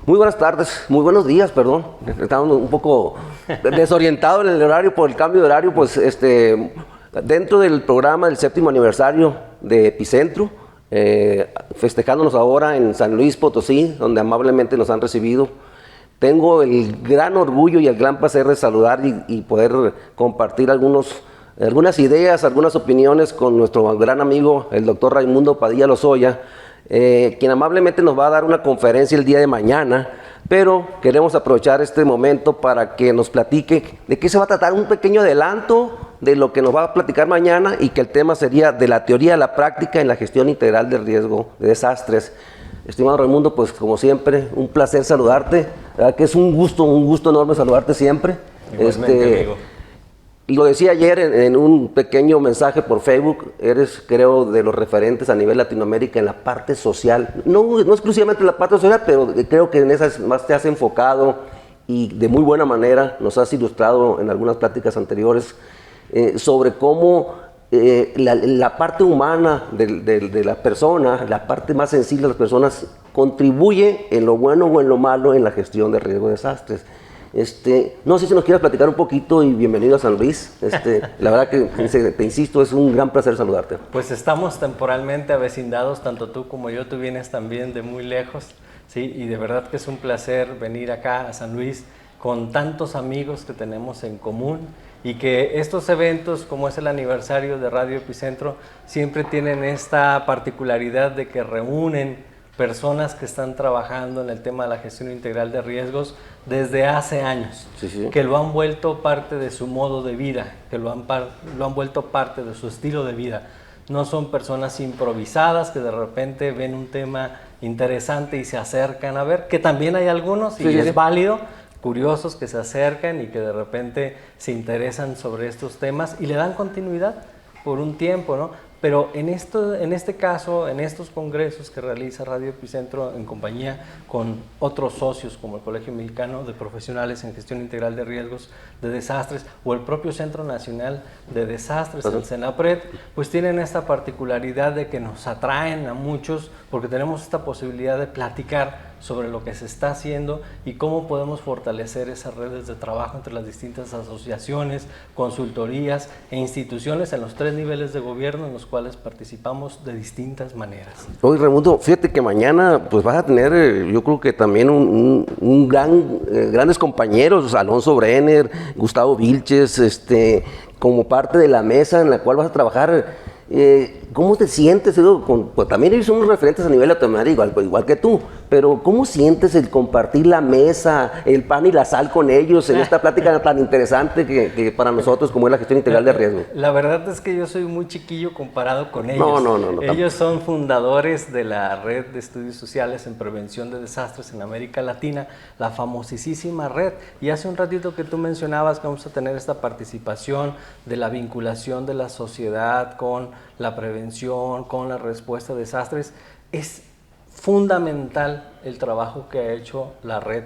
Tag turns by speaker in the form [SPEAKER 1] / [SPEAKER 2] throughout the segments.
[SPEAKER 1] Muy buenas tardes, muy buenos días, perdón. Estamos un poco desorientados en el horario por el cambio de horario, pues dentro del programa del 7º aniversario de Epicentro, festejándonos ahora en San Luis Potosí, donde amablemente nos han recibido. Tengo el gran orgullo y el gran placer de saludar y poder compartir algunas ideas, algunas opiniones con nuestro gran amigo, el doctor Raimundo Padilla Lozoya, quien amablemente nos va a dar una conferencia el día de mañana, pero queremos aprovechar este momento para que nos platique de qué se va a tratar, un pequeño adelanto de lo que nos va a platicar mañana, y que el tema sería de la teoría a la práctica en la gestión integral de riesgo de desastres. Estimado Raimundo, pues como siempre, un placer saludarte, ¿verdad? Que es un gusto enorme saludarte siempre.
[SPEAKER 2] Igualmente, amigo.
[SPEAKER 1] Lo decía ayer en un pequeño mensaje por Facebook, eres, creo, de los referentes a nivel Latinoamérica en la parte social, no exclusivamente en la parte social, pero creo que en esas más te has enfocado y de muy buena manera nos has ilustrado en algunas pláticas anteriores sobre cómo la parte humana de la persona, la parte más sensible de las personas, contribuye en lo bueno o en lo malo en la gestión de riesgo de desastres. No sé si nos quieras platicar un poquito, y bienvenido a San Luis. La verdad que, te insisto, es un gran placer saludarte.
[SPEAKER 2] Pues estamos temporalmente avecindados, tanto tú como yo. Tú vienes también de muy lejos, ¿sí? Y de verdad que es un placer venir acá a San Luis con tantos amigos que tenemos en común, y que estos eventos, como es el aniversario de Radio Epicentro, siempre tienen esta particularidad de que reúnen personas que están trabajando en el tema de la gestión integral de riesgos desde hace años,
[SPEAKER 1] Sí.
[SPEAKER 2] que lo han vuelto parte de su modo de vida, que lo han vuelto parte de su estilo de vida. No son personas improvisadas que de repente ven un tema interesante y se acercan a ver, que también hay algunos, y es válido, curiosos que se acercan y que de repente se interesan sobre estos temas y le dan continuidad por un tiempo, ¿no? Pero en este caso, en estos congresos que realiza Radio Epicentro en compañía con otros socios como el Colegio Mexicano de Profesionales en Gestión Integral de Riesgos de Desastres o el propio Centro Nacional de Desastres, el CENAPRED, pues tienen esta particularidad de que nos atraen a muchos porque tenemos esta posibilidad de platicar sobre lo que se está haciendo y cómo podemos fortalecer esas redes de trabajo entre las distintas asociaciones, consultorías e instituciones en los 3 niveles de gobierno en los cuales participamos de distintas maneras.
[SPEAKER 1] Oye, Raimundo, fíjate que mañana pues vas a tener, yo creo que también grandes compañeros, Alonso Brenner, Gustavo Vilches, como parte de la mesa en la cual vas a trabajar. ¿Cómo te sientes? Pues también ellos son unos referentes a nivel latinoamericano, igual que tú, pero ¿cómo sientes el compartir la mesa, el pan y la sal con ellos en esta plática tan interesante que para nosotros como es la gestión integral de riesgo?
[SPEAKER 2] La verdad es que yo soy muy chiquillo comparado con ellos.
[SPEAKER 1] No.
[SPEAKER 2] Ellos son fundadores de la Red de Estudios Sociales en Prevención de Desastres en América Latina, la famosísima red. Y hace un ratito que tú mencionabas que vamos a tener esta participación de la vinculación de la sociedad con la prevención, con la respuesta a desastres. Es fundamental el trabajo que ha hecho la red,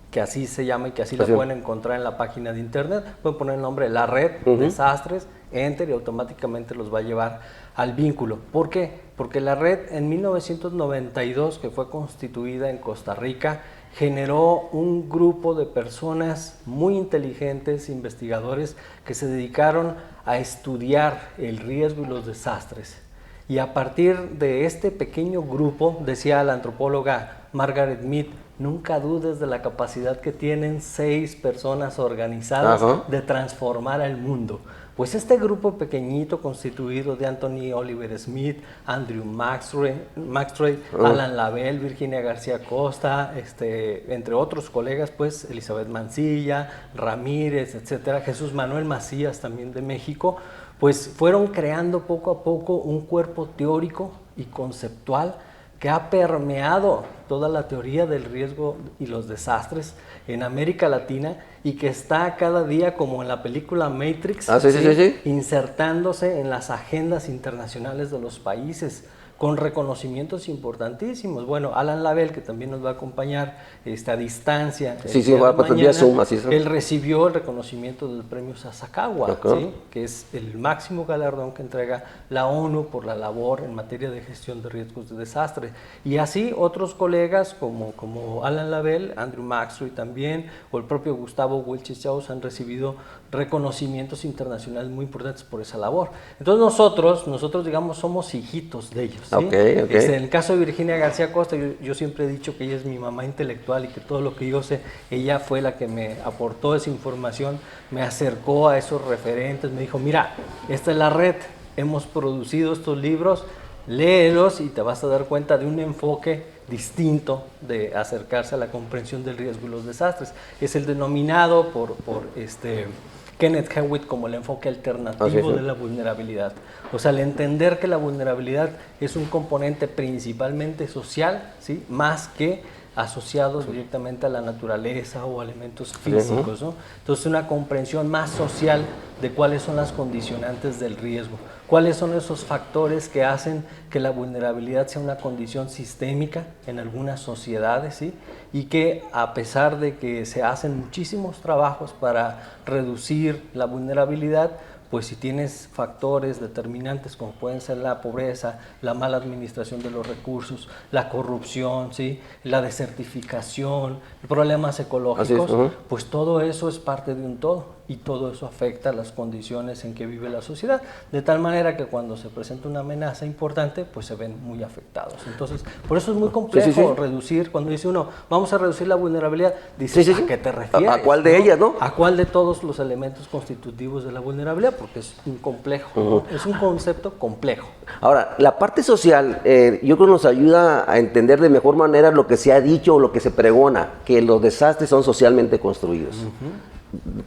[SPEAKER 2] que así se llama y que así la pueden encontrar en la página de internet. Pueden poner el nombre de la red, desastres, enter, y automáticamente los va a llevar al vínculo. ¿Por qué? Porque la red en 1992, que fue constituida en Costa Rica, generó un grupo de personas muy inteligentes, investigadores, que se dedicaron a estudiar el riesgo y los desastres. Y a partir de este pequeño grupo, decía la antropóloga Margaret Mead, nunca dudes de la capacidad que tienen 6 personas organizadas de transformar al mundo. Pues este grupo pequeñito constituido de Anthony Oliver Smith, Andrew Maxtrey, Alan Lavelle, Virginia García Costa, entre otros colegas, pues Elizabeth Mancilla, Ramírez, etcétera, Jesús Manuel Macías también de México, pues fueron creando poco a poco un cuerpo teórico y conceptual que ha permeado toda la teoría del riesgo y los desastres en América Latina, y que está cada día, como en la película Matrix,
[SPEAKER 1] sí.
[SPEAKER 2] insertándose en las agendas internacionales de los países. con reconocimientos importantísimos. Bueno, Alan Lavelle, que también nos va a acompañar a distancia.
[SPEAKER 1] Sí, va a pasar vía Zoom, así es.
[SPEAKER 2] Él recibió el reconocimiento del premio Sasakawa, ¿sí? Que es el máximo galardón que entrega la ONU por la labor en materia de gestión de riesgos de desastre. Y así otros colegas como Alan Lavelle, Andrew Maxroy también, o el propio Gustavo Wilches-Chaus han recibido reconocimientos internacionales muy importantes por esa labor. Entonces nosotros digamos, somos hijitos de ellos, ¿sí?
[SPEAKER 1] Okay.
[SPEAKER 2] En el caso de Virginia García Costa, yo siempre he dicho que ella es mi mamá intelectual y que todo lo que yo sé, ella fue la que me aportó esa información, me acercó a esos referentes, me dijo, mira, esta es la red, hemos producido estos libros, léelos y te vas a dar cuenta de un enfoque distinto de acercarse a la comprensión del riesgo y los desastres. Es el denominado por Kenneth Hewitt como el enfoque alternativo de la vulnerabilidad. O sea, el entender que la vulnerabilidad es un componente principalmente social, ¿sí? Más que asociados directamente a la naturaleza o a elementos físicos, ¿no? Entonces, una comprensión más social de cuáles son las condicionantes del riesgo, cuáles son esos factores que hacen que la vulnerabilidad sea una condición sistémica en algunas sociedades, ¿sí? Y que a pesar de que se hacen muchísimos trabajos para reducir la vulnerabilidad, pues si tienes factores determinantes como pueden ser la pobreza, la mala administración de los recursos, la corrupción, ¿sí? La desertificación, problemas ecológicos, pues todo eso es parte de un todo y todo eso afecta las condiciones en que vive la sociedad, de tal manera que cuando se presenta una amenaza importante, pues se ven muy afectados. Entonces, por eso es muy complejo reducir, cuando dice uno, vamos a reducir la vulnerabilidad, dices, ¿a qué te refieres?
[SPEAKER 1] ¿A cuál de ellas, no?
[SPEAKER 2] ¿A cuál de todos los elementos constitutivos de la vulnerabilidad? Porque es un complejo, es un concepto complejo.
[SPEAKER 1] Ahora, la parte social, yo creo que nos ayuda a entender de mejor manera lo que se ha dicho o lo que se pregona, que los desastres son socialmente construidos.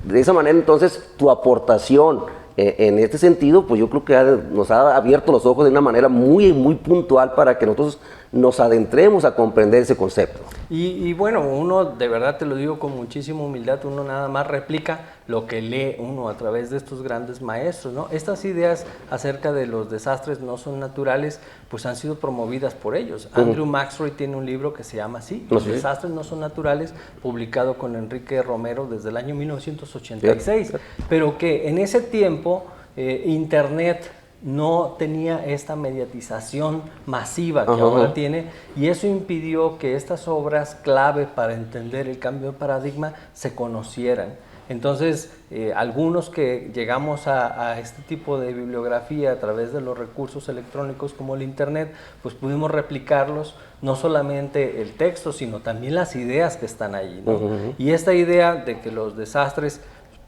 [SPEAKER 1] De esa manera, entonces, tu aportación en este sentido, pues yo creo que nos ha abierto los ojos de una manera muy, muy puntual para que nosotros nos adentremos a comprender ese concepto.
[SPEAKER 2] Y bueno, uno, de verdad te lo digo con muchísima humildad, uno nada más replica lo que lee uno a través de estos grandes maestros, ¿no? Estas ideas acerca de los desastres no son naturales, pues han sido promovidas por ellos. Andrew Maxroy tiene un libro que se llama así, Los desastres no son naturales, publicado con Enrique Romero desde el año 1986, pero que en ese tiempo Internet no tenía esta mediatización masiva que ahora tiene, y eso impidió que estas obras clave para entender el cambio de paradigma se conocieran. Entonces, algunos que llegamos a este tipo de bibliografía a través de los recursos electrónicos como el Internet, pues pudimos replicarlos, no solamente el texto, sino también las ideas que están allí, ¿no? Y esta idea de que los desastres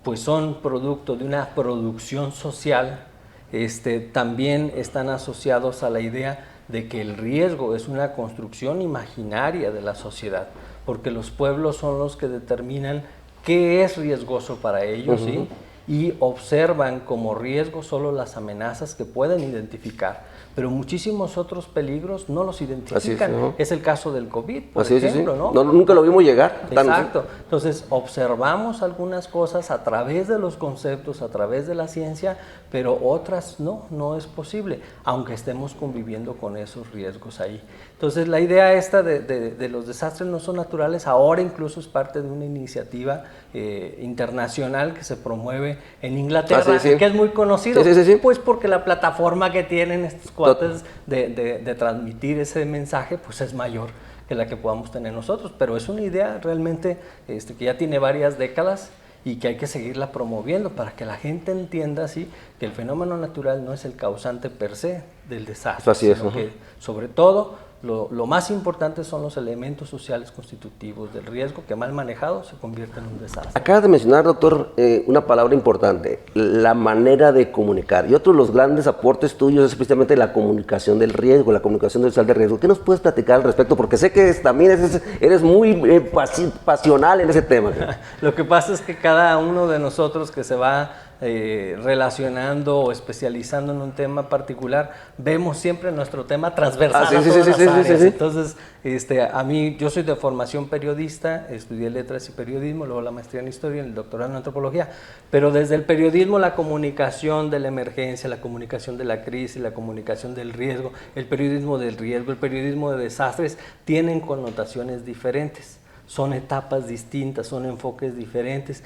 [SPEAKER 2] pues son producto de una producción social, también están asociados a la idea de que el riesgo es una construcción imaginaria de la sociedad, porque los pueblos son los que determinan qué es riesgoso para ellos, ¿sí? Y observan como riesgo solo las amenazas que pueden identificar, pero muchísimos otros peligros no los identifican. Es el caso del COVID, por ejemplo, ¿no?
[SPEAKER 1] Nunca lo vimos llegar.
[SPEAKER 2] Exacto. Entonces, observamos algunas cosas a través de los conceptos, a través de la ciencia, pero otras no es posible, aunque estemos conviviendo con esos riesgos ahí. Entonces, la idea esta de los desastres no son naturales, ahora incluso es parte de una iniciativa internacional que se promueve en Inglaterra, que es muy conocido, pues porque la plataforma que tienen estos cuates de transmitir ese mensaje, pues es mayor que la que podamos tener nosotros, pero es una idea realmente que ya tiene varias décadas y que hay que seguirla promoviendo para que la gente entienda así que el fenómeno natural no es el causante per se del desastre, sino que sobre todo lo más importante son los elementos sociales constitutivos del riesgo que mal manejado se convierte en un desastre.
[SPEAKER 1] Acabas de mencionar, doctor, una palabra importante, la manera de comunicar. Y otro de los grandes aportes tuyos es precisamente la comunicación del riesgo, la comunicación social del riesgo. ¿Qué nos puedes platicar al respecto? Porque sé que también eres muy pasional en ese tema.
[SPEAKER 2] Lo que pasa es que cada uno de nosotros que se va relacionando o especializando en un tema particular, vemos siempre nuestro tema transversal
[SPEAKER 1] sí,
[SPEAKER 2] a
[SPEAKER 1] sí,
[SPEAKER 2] todas
[SPEAKER 1] sí,
[SPEAKER 2] las
[SPEAKER 1] sí,
[SPEAKER 2] áreas.
[SPEAKER 1] sí.
[SPEAKER 2] Entonces, a mí, yo soy de formación periodista, estudié letras y periodismo, luego la maestría en historia y el doctorado en antropología, pero desde el periodismo la comunicación de la emergencia, la comunicación de la crisis, la comunicación del riesgo, el periodismo del riesgo, el periodismo de desastres, tienen connotaciones diferentes. Son etapas distintas, son enfoques diferentes,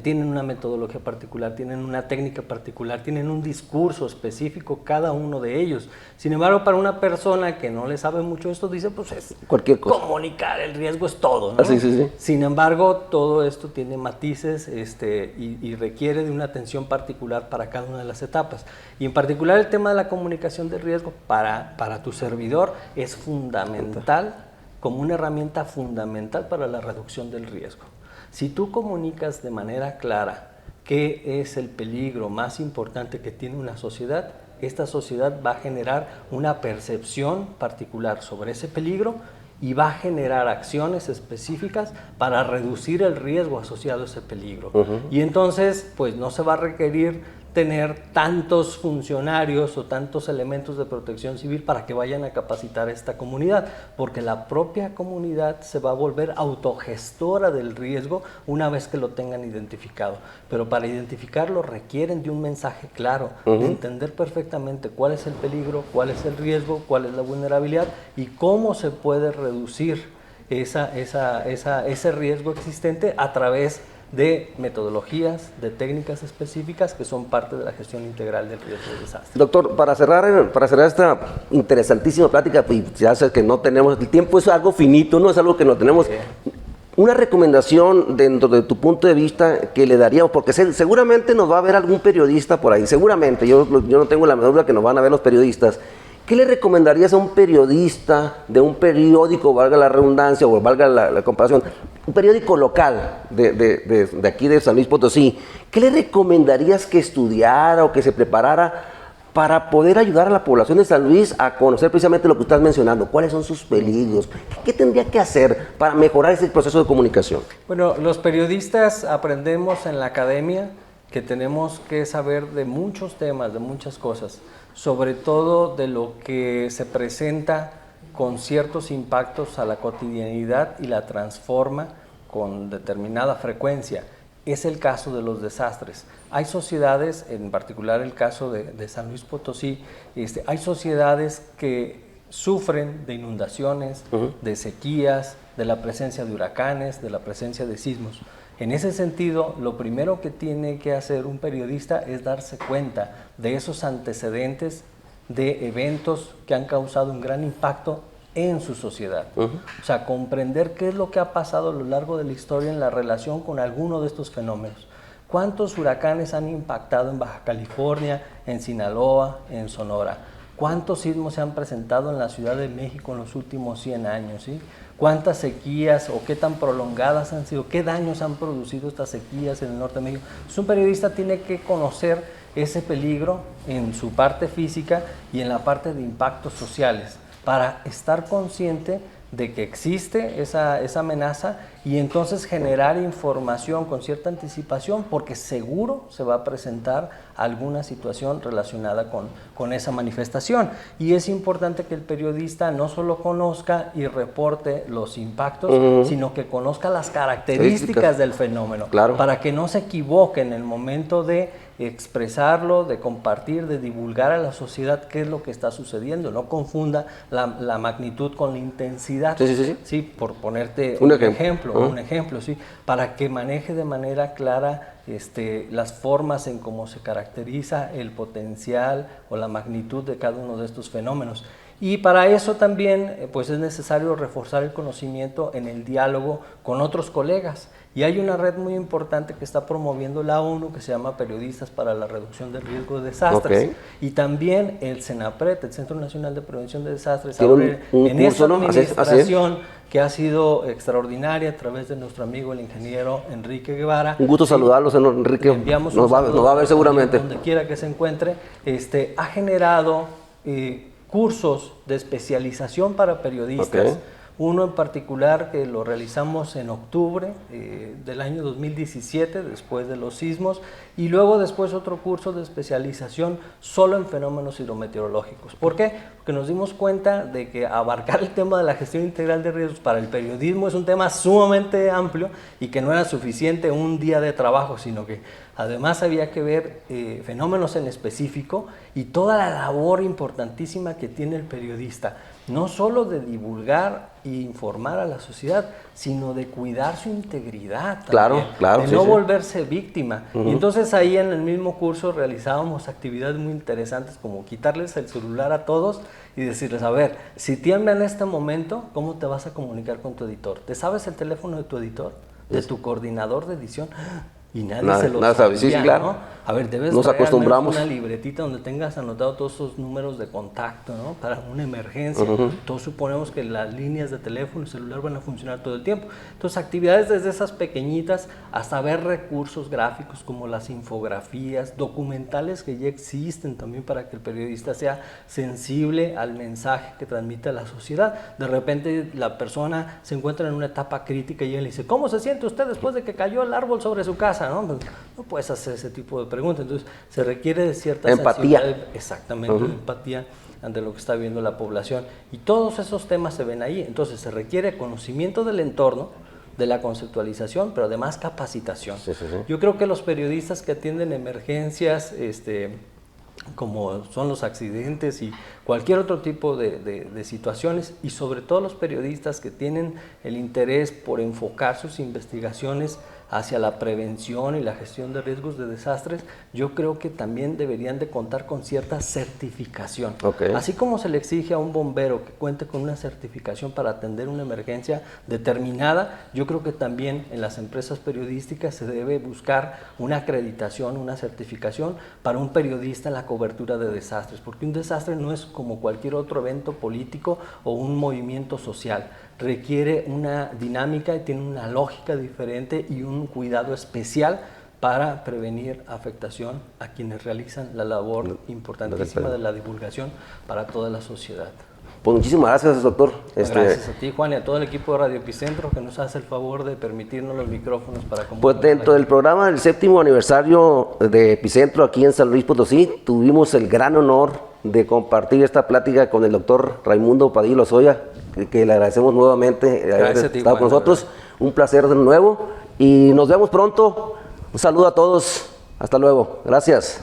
[SPEAKER 2] tienen una metodología particular, tienen una técnica particular, tienen un discurso específico cada uno de ellos. Sin embargo, para una persona que no le sabe mucho esto, dice, pues es
[SPEAKER 1] cualquier cosa.
[SPEAKER 2] Comunicar el riesgo es todo, ¿no?
[SPEAKER 1] Sí.
[SPEAKER 2] Sin embargo, todo esto tiene matices y requiere de una atención particular para cada una de las etapas. Y en particular el tema de la comunicación del riesgo para tu servidor es fundamental, como una herramienta fundamental para la reducción del riesgo. Si tú comunicas de manera clara qué es el peligro más importante que tiene una sociedad, esta sociedad va a generar una percepción particular sobre ese peligro y va a generar acciones específicas para reducir el riesgo asociado a ese peligro. Y entonces, pues no se va a requerir tener tantos funcionarios o tantos elementos de protección civil para que vayan a capacitar a esta comunidad, porque la propia comunidad se va a volver autogestora del riesgo una vez que lo tengan identificado. Pero para identificarlo requieren de un mensaje claro, de entender perfectamente cuál es el peligro, cuál es el riesgo, cuál es la vulnerabilidad y cómo se puede reducir ese riesgo existente a través de metodologías, de técnicas específicas que son parte de la gestión integral del riesgo de desastre.
[SPEAKER 1] Doctor, para cerrar esta interesantísima plática, pues ya sé que no tenemos, el tiempo es algo finito, no es algo que no tenemos. Una recomendación dentro de tu punto de vista que le daríamos, porque seguramente nos va a ver algún periodista por ahí, seguramente, yo no tengo la menor duda que nos van a ver los periodistas. ¿Qué le recomendarías a un periodista de un periódico, valga la redundancia o valga la comparación, un periódico local de aquí de San Luis Potosí? ¿Qué le recomendarías que estudiara o que se preparara para poder ayudar a la población de San Luis a conocer precisamente lo que estás mencionando? ¿Cuáles son sus peligros? ¿Qué tendría que hacer para mejorar ese proceso de comunicación?
[SPEAKER 2] Bueno, los periodistas aprendemos en la academia que tenemos que saber de muchos temas, de muchas cosas, sobre todo de lo que se presenta con ciertos impactos a la cotidianidad y la transforma con determinada frecuencia. Es el caso de los desastres. Hay sociedades, en particular el caso de San Luis Potosí, hay sociedades que sufren de inundaciones, de sequías, de la presencia de huracanes, de la presencia de sismos. En ese sentido, lo primero que tiene que hacer un periodista es darse cuenta de esos antecedentes de eventos que han causado un gran impacto en su sociedad. O sea, comprender qué es lo que ha pasado a lo largo de la historia en la relación con alguno de estos fenómenos. ¿Cuántos huracanes han impactado en Baja California, en Sinaloa, en Sonora? ¿Cuántos sismos se han presentado en la Ciudad de México en los últimos 100 años? ¿Sí? ¿Cuántas sequías o qué tan prolongadas han sido? ¿Qué daños han producido estas sequías en el norte de México? Entonces, un periodista tiene que conocer ese peligro en su parte física y en la parte de impactos sociales para estar consciente de que existe esa amenaza y entonces generar información con cierta anticipación porque seguro se va a presentar alguna situación relacionada con esa manifestación. Y es importante que el periodista no solo conozca y reporte los impactos, sino que conozca las características del fenómeno, para que no se equivoque en el momento de expresarlo, de compartir, de divulgar a la sociedad qué es lo que está sucediendo. No confunda la magnitud con la intensidad. Sí, por ponerte un ejemplo, ¿sí? Para que maneje de manera clara las formas en cómo se caracteriza el potencial o la magnitud de cada uno de estos fenómenos. Y para eso también pues es necesario reforzar el conocimiento en el diálogo con otros colegas. Y hay una red muy importante que está promoviendo la ONU que se llama Periodistas para la Reducción del Riesgo de Desastres. Y también el CENAPRED, el Centro Nacional de Prevención de Desastres, ahora en esa administración que ha sido extraordinaria a través de nuestro amigo el ingeniero Enrique Guevara.
[SPEAKER 1] Un gusto saludarlo, señor Enrique.
[SPEAKER 2] Enviamos
[SPEAKER 1] nos va a ver seguramente.
[SPEAKER 2] Donde quiera que se encuentre. Ha generado cursos de especialización para periodistas, Uno en particular que lo realizamos en octubre del año 2017, después de los sismos, y luego después otro curso de especialización solo en fenómenos hidrometeorológicos. ¿Por qué? Porque nos dimos cuenta de que abarcar el tema de la gestión integral de riesgos para el periodismo es un tema sumamente amplio y que no era suficiente un día de trabajo, sino que además había que ver fenómenos en específico y toda la labor importantísima que tiene el periodista, no solo de divulgar e informar a la sociedad, sino de cuidar su integridad también,
[SPEAKER 1] claro,
[SPEAKER 2] de
[SPEAKER 1] sí,
[SPEAKER 2] no
[SPEAKER 1] sí.
[SPEAKER 2] volverse víctima. Y entonces ahí en el mismo curso realizábamos actividades muy interesantes como quitarles el celular a todos y decirles, a ver, si tiembla en este momento, ¿cómo te vas a comunicar con tu editor? ¿Te sabes el teléfono de tu editor? ¿De tu coordinador de edición? Y nadie se lo sabía,
[SPEAKER 1] sí, claro.
[SPEAKER 2] ¿no? A ver, debes
[SPEAKER 1] Nos
[SPEAKER 2] traer al menos
[SPEAKER 1] acostumbramos.
[SPEAKER 2] una libretita donde tengas anotado todos esos números de contacto, ¿no? Para una emergencia. Todos suponemos que las líneas de teléfono y celular van a funcionar todo el tiempo. Entonces, actividades desde esas pequeñitas hasta ver recursos gráficos como las infografías, documentales que ya existen también para que el periodista sea sensible al mensaje que transmite a la sociedad. De repente la persona se encuentra en una etapa crítica y él dice, ¿cómo se siente usted después de que cayó el árbol sobre su casa? ¿No? Pues, no puedes hacer ese tipo de preguntas. Entonces, se requiere de cierta
[SPEAKER 1] empatía.
[SPEAKER 2] sensibilidad, exactamente, empatía ante lo que está viendo la población. Y todos esos temas se ven ahí. Entonces, se requiere conocimiento del entorno, de la conceptualización, pero además capacitación.
[SPEAKER 1] Sí.
[SPEAKER 2] Yo creo que los periodistas que atienden emergencias, como son los accidentes y cualquier otro tipo de situaciones, y sobre todo los periodistas que tienen el interés por enfocar sus investigaciones hacia la prevención y la gestión de riesgos de desastres, yo creo que también deberían de contar con cierta certificación. Así como se le exige a un bombero que cuente con una certificación para atender una emergencia determinada, yo creo que también en las empresas periodísticas se debe buscar una acreditación, una certificación para un periodista en la cobertura de desastres, porque un desastre no es como cualquier otro evento político o un movimiento social. Requiere una dinámica y tiene una lógica diferente y un cuidado especial para prevenir afectación a quienes realizan la labor importantísima de la divulgación para toda la sociedad.
[SPEAKER 1] Pues muchísimas gracias, doctor.
[SPEAKER 2] Gracias a ti, Juan, y a todo el equipo de Radio Epicentro que nos hace el favor de permitirnos los micrófonos para comunicar.
[SPEAKER 1] Pues dentro del programa del 7º aniversario de Epicentro aquí en San Luis Potosí, tuvimos el gran honor de compartir esta plática con el doctor Raimundo Padilla Lozoya, que le agradecemos nuevamente haber estado con nosotros. Un placer de nuevo y nos vemos pronto. Un saludo a todos. Hasta luego. Gracias.